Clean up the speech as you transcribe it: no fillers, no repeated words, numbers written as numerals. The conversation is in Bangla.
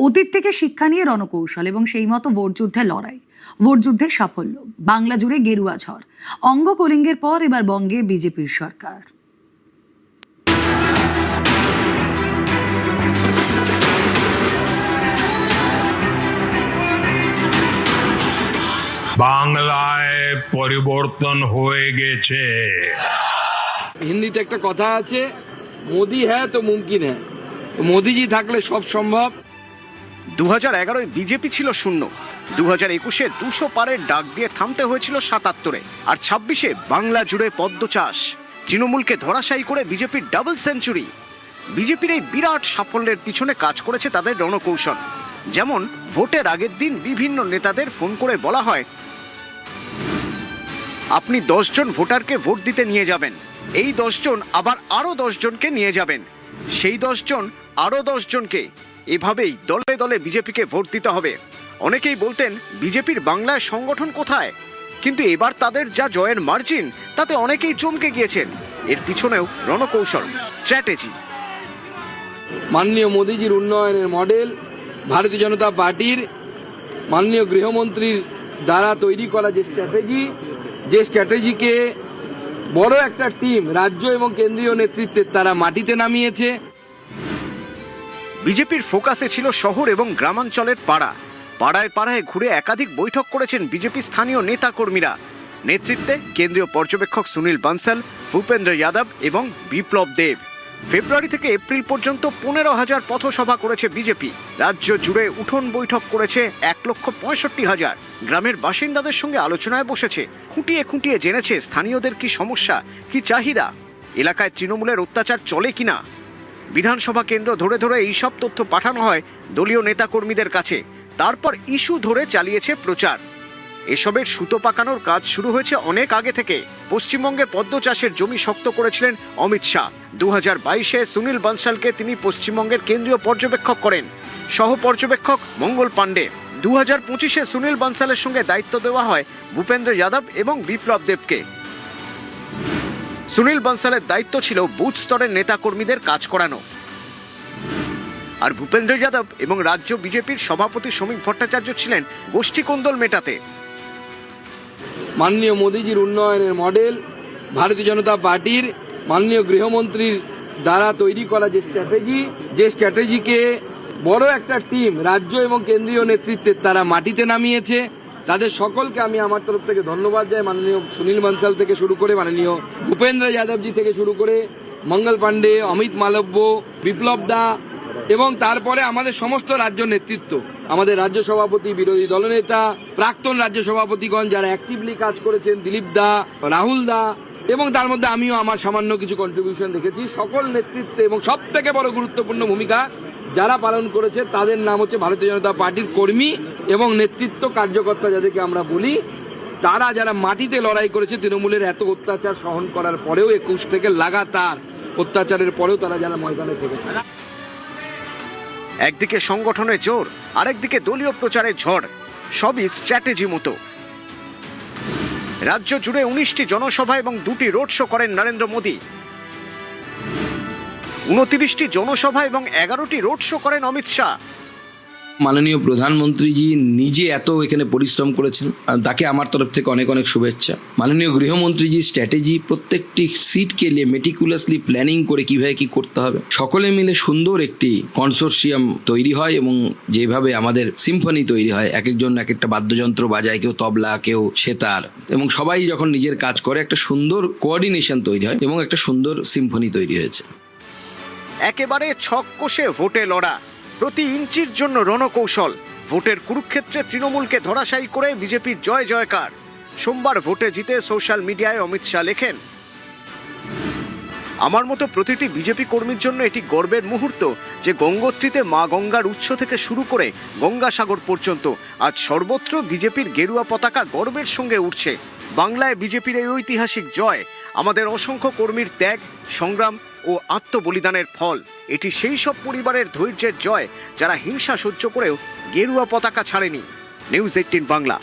অতীত থেকে শিক্ষা নিয়ে রণকৌশল এবং সেই মতো ভোটযুদ্ধের লড়াই, ভোটযুদ্ধের সাফল্য, বাংলা জুড়ে গেরুয়া ঝড়, অঙ্গ কলিঙ্গের পর এবার বঙ্গে বিজেপির সরকার। বাংলায় পরিবর্তন হয়ে গেছে। হিন্দিতে একটা কথা আছে, মোদি হ্যাঁ তো মুমকিন হ্যাঁ। মোদিজি থাকলে সব সম্ভব। 2011 বিজেপি ছিল শূন্য, 2021 200 পারের ডাক দিয়ে থামতে হয়েছিল 77-এ, আর 26-এ বাংলা জুড়ে পদ্ম চাষ, তৃণমূলকে ধরাশায়ী করে বিজেপির ডাবল সেঞ্চুরি। বিজেপির এই বিরাট সাফল্যের পিছনে কাজ করেছে তাদের রণকৌশল। যেমন ভোটের আগের দিন বিভিন্ন নেতাদের ফোন করে বলা হয়, আপনি 10 জন ভোটারকে ভোট দিতে নিয়ে যাবেন, এই 10 জন আবার আরো 10 জনকে নিয়ে যাবেন, সেই 10 জন আরো 10 জনকে, এভাবেই দলে দলে বিজেপিকে ভোট দিতে হবে। অনেকেই বলতেন বিজেপির বাংলায় সংগঠন কোথায়, কিন্তু এবার তাদের যা জয়ের মার্জিন তাতে অনেকেই চমকে গিয়েছেন। এর পিছনেও রণকৌশল, স্ট্র্যাটেজি। মাননীয় মোদিজির উন্নয়নের মডেল, ভারতীয় জনতা পার্টির মাননীয় গৃহমন্ত্রীর দ্বারা তৈরি করা যে স্ট্র্যাটেজিকে বড় একটা টিম রাজ্য এবং কেন্দ্রীয় নেতৃত্বের তারা মাটিতে নামিয়েছে। বিজেপির ফোকাসে ছিল শহর এবং গ্রামাঞ্চলের পাড়ায় পাড়ায় ঘুরে একাধিক বৈঠক করেছেন বিজেপি স্থানীয় নেতা কর্মীরা। নেতৃত্বে কেন্দ্রীয় পর্যবেক্ষক সুনীল বানসাল, ভূপেন্দ্র যাদব এবং বিপ্লব দেব। ফেব্রুয়ারি থেকে এপ্রিল পর্যন্ত 15,000 পথসভা করেছে বিজেপি। রাজ্য জুড়ে উঠোন বৈঠক করেছে 1,65,000। গ্রামের বাসিন্দাদের সঙ্গে আলোচনায় বসেছে, খুঁটিয়ে খুঁটিয়ে জেনেছে স্থানীয়দের কি সমস্যা, কি চাহিদা, এলাকায় তৃণমূলের অত্যাচার চলে কিনা। বিধানসভা কেন্দ্র ধরে ধরে এইসব তথ্য পাঠানো হয় দলীয় নেতাকর্মীদের কাছে, তারপর ইস্যু ধরে চালিয়েছে প্রচার। এসবের সুতো পাকানোর কাজ শুরু হয়েছে অনেক আগে থেকে। পশ্চিমবঙ্গে পদ্ম চাষের জমি শক্ত করেছিলেন অমিত শাহ। 2022-এ সুনীল বানসালকে তিনি পশ্চিমবঙ্গের কেন্দ্রীয় পর্যবেক্ষক করেন, সহ পর্যবেক্ষক মঙ্গল পাণ্ডে। 2025-এ সুনীল বানসালের সঙ্গে দায়িত্ব দেওয়া হয় ভূপেন্দ্র যাদব এবং বিপ্লব দেবকে। সুনীল বানসালের দায়িত্ব ছিল বুথ স্তরের নেতাকর্মীদের কাজ করানো, আর ভূপেন্দ্র যাদব এবং রাজ্য বিজেপির সভাপতি শ্রমিক ভট্টাচার্য ছিলেন গোষ্ঠী কোন্দল মেটাতে। মাননীয় মোদিজির উন্নয়নের মডেল, ভারতীয় জনতা পার্টির মাননীয় গৃহমন্ত্রীর দ্বারা তৈরি করা যে স্ট্র্যাটেজিকে বড় একটা টিম রাজ্য এবং কেন্দ্রীয় নেতৃত্বের তারা মাটিতে নামিয়েছে। তাদের সকলকে আমি আমার তরফ থেকে ধন্যবাদ জানাই। মাননীয় সুনীল বানসাল থেকে শুরু করে মাননীয় ভূপেন্দ্র যাদবজি থেকে শুরু করে মঙ্গল পাণ্ডে, অমিত মালব্য, বিপ্লব দা এবং তারপরে আমাদের সমস্ত রাজ্য নেতৃত্ব, আমাদের রাজ্য সভাপতি, বিরোধী দলনেতা, প্রাক্তন রাজ্য সভাপতিগণ যারা অ্যাক্টিভলি কাজ করেছেন, দিলীপ দা, রাহুল দা, এবং তার মধ্যে আমিও আমার সামান্য কিছু কন্ট্রিবিউশন রেখেছি। সকল নেতৃত্বে এবং সব থেকে বড় গুরুত্বপূর্ণ ভূমিকা যারা পালন করেছে তাদের নাম হচ্ছে ভারতীয় জনতা পার্টির কর্মী এবং নেতৃত্ব কার্যকর্তা যাদেরকে আমরা বলি। তারা যারা মাটিতে লড়াই করেছে তৃণমূলের এত অত্যাচার সহন করার পরেও, 21 থেকে লাগাতার অত্যাচারের পরেও তারা যারা ময়দানে থেকেছে। একদিকে সংগঠনের জোর, আরেকদিকে দলীয় প্রচারের ঝড়, সবই স্ট্র্যাটেজি মতো। রাজ্য জুড়ে 19টি জনসভা এবং 2টি রোড শো করেন নরেন্দ্র মোদী। 29টি জনসভা এবং 11টি রোড শো করেন অমিত শাহ। মাননীয় প্রধানমন্ত্রীজি নিজে এত এখানে পরিশ্রম করেছেন, তাকে আমার তরফ থেকে অনেক অনেক শুভেচ্ছা। মাননীয় গৃহমন্ত্রীজি স্ট্র্যাটেজি প্রত্যেকটি সিটকে নিয়ে মেটিকুলাসলি প্ল্যানিং করে কিভাবে কি করতে হবে, সকলে মিলে সুন্দর একটি কনসোর্সিয়াম তৈরি হয় এবং যেভাবে আমাদের সিম্ফনি তৈরি হয়, এক একজন এক একটা বাদ্যযন্ত্র বাজায়, কেউ তবলা, কেউ সেতার, এবং সবাই যখন নিজের কাজ করে একটা সুন্দর কোঅর্ডিনেশন তৈরি হয় এবং একটা সুন্দর সিম্ফনি তৈরি হয়েছে। একেবারে ছক কষে ভোটে লড়া, প্রতি ইঞ্চির জন্য রণকৌশল। ভোটের কুরুক্ষেত্রে তৃণমূলকে ধরাশায়ী করে বিজেপির জয় জয়কার। সোমবার ভোটে জিতে সোশ্যাল মিডিয়ায় অমিত শাহ লেখেন, আমার মতো প্রতিটি বিজেপি কর্মীর জন্য এটি গর্বের মুহূর্ত যে গঙ্গোত্রীতে মা গঙ্গার উৎস থেকে শুরু করে গঙ্গাসাগর পর্যন্ত আজ সর্বত্র বিজেপির গেরুয়া পতাকা গর্বের সঙ্গে উঠছে। বাংলায় বিজেপির এই ঐতিহাসিক জয় আমাদের অসংখ্য কর্মীর ত্যাগ, সংগ্রাম ও আত্মবলিদানের ফল। এটি সেই সব পরিবারের ধৈর্যের জয় যারা হিংসা সহ্য করেও গেরুয়া পতাকা ছাড়েনি। নিউজ 18 বাংলা।